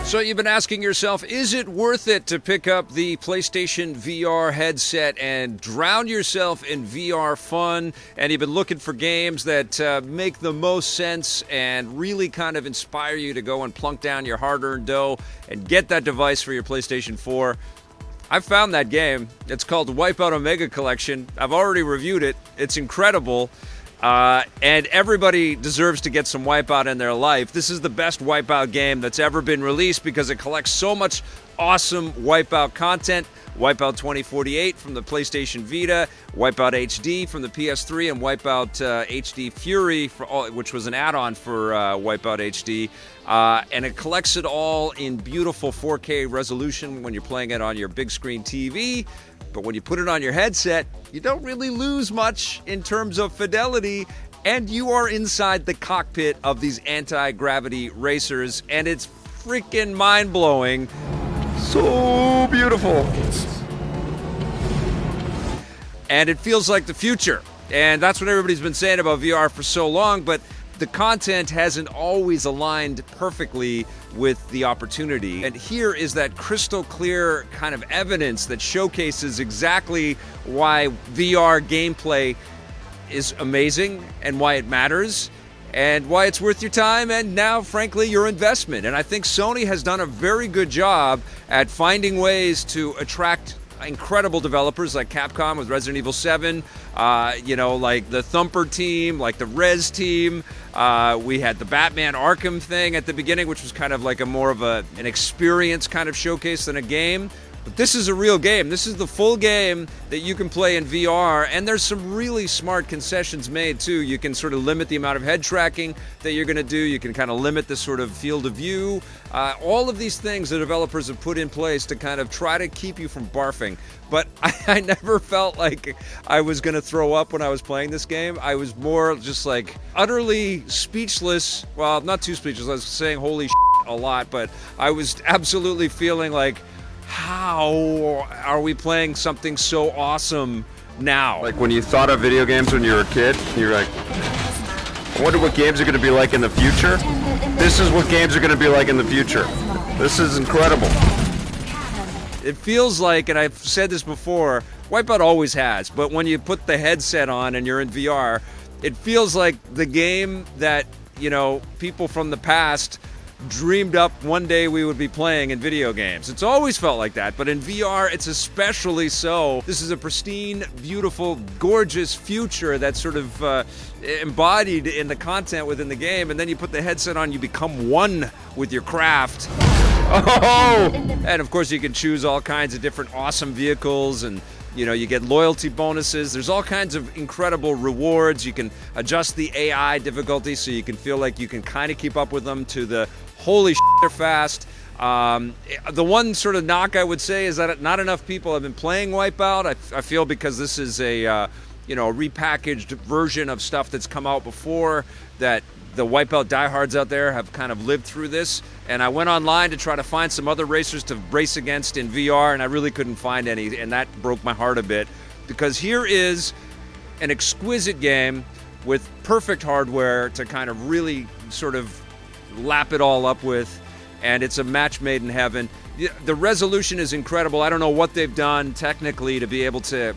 So you've been asking yourself, is it worth it to pick up the PlayStation VR headset and drown yourself in VR fun? And you've been looking for games that make the most sense and really kind of inspire you to go and plunk down your hard-earned dough and get that device for your PlayStation 4. I found that game. It's called Wipeout Omega Collection. I've already reviewed it. It's incredible. And everybody deserves to get some Wipeout in their life. This is the best Wipeout game that's ever been released because it collects so much awesome Wipeout content. Wipeout 2048 from the PlayStation Vita, Wipeout HD from the PS3, and Wipeout HD Fury, which was an add-on for Wipeout HD. And it collects it all in beautiful 4K resolution when you're playing it on your big screen TV. But when you put it on your headset, you don't really lose much in terms of fidelity, and you are inside the cockpit of these anti-gravity racers, and it's freaking mind-blowing. So beautiful. And it feels like the future. And that's what everybody's been saying about VR for so long, but the content hasn't always aligned perfectly with the opportunity. And here is that crystal clear kind of evidence that showcases exactly why VR gameplay is amazing and why it matters and why it's worth your time and now, frankly, your investment. And I think Sony has done a very good job at finding ways to attract incredible developers like Capcom with Resident Evil 7, like the Thumper team, like the Rez team. We had the Batman Arkham thing at the beginning, which was kind of like more of an experience kind of showcase than a game. But this is a real game. This is the full game that you can play in VR, and there's some really smart concessions made too. You can sort of limit the amount of head tracking that you're going to do. You can kind of limit the sort of field of view. All of these things the developers have put in place to kind of try to keep you from barfing. But I never felt like I was going to throw up when I was playing this game. I was more just like utterly speechless. Well, not too speechless. I was saying holy shit a lot, but I was absolutely feeling like, how are we playing something so awesome now? Like when you thought of video games when you were a kid, you're like, I wonder what games are going to be like in the future. This is what games are going to be like in the future. This is incredible. It feels like, and I've said this before, Wipeout always has, but when you put the headset on and you're in VR, it feels like the game that, people from the past dreamed up one day we would be playing in video games. It's always felt like that, but in VR, it's especially so. This is a pristine, beautiful, gorgeous future that's sort of embodied in the content within the game, and then you put the headset on, you become one with your craft. Oh! And of course, you can choose all kinds of different awesome vehicles, and you get loyalty bonuses. There's all kinds of incredible rewards. You can adjust the AI difficulty so you can feel like you can kind of keep up with them to the holy shit, they're fast. The one sort of knock I would say is that not enough people have been playing Wipeout. I feel because this is a repackaged version of stuff that's come out before, that the Wipeout diehards out there have kind of lived through this. And I went online to try to find some other racers to race against in VR, and I really couldn't find any, and that broke my heart a bit. Because here is an exquisite game with perfect hardware to kind of really sort of lap it all up with, and it's a match made in heaven. The resolution is incredible. I don't know what they've done technically to be able to,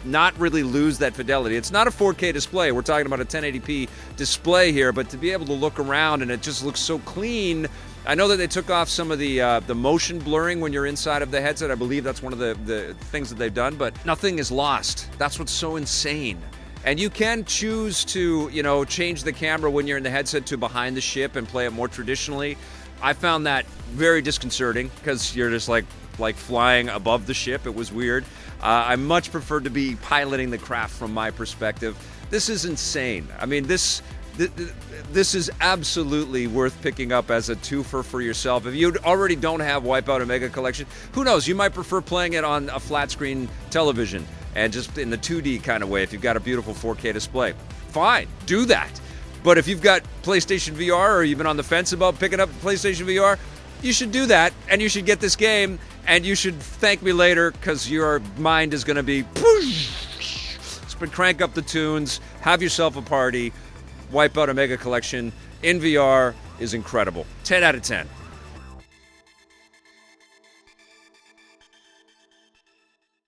not really lose that fidelity. It's not a 4K display. We're talking about a 1080p display here, but to be able to look around and it just looks so clean. I know that they took off some of the motion blurring when you're inside of the headset. I believe that's one of the things that they've done, but nothing is lost. That's what's so insane. And you can choose to, change the camera when you're in the headset to behind the ship and play it more traditionally. I found that very disconcerting because you're just like flying above the ship. It was weird. I much preferred to be piloting the craft from my perspective. This is insane. I mean, this is absolutely worth picking up as a twofer for yourself. If you already don't have Wipeout Omega Collection, who knows? You might prefer playing it on a flat screen television and just in the 2D kind of way if you've got a beautiful 4K display. Fine, do that. But if you've got PlayStation VR or you've been on the fence about picking up PlayStation VR, you should do that, and you should get this game, and you should thank me later because your mind is going to be crank up the tunes, have yourself a party. Wipeout Omega Collection in VR is incredible. 10 out of 10.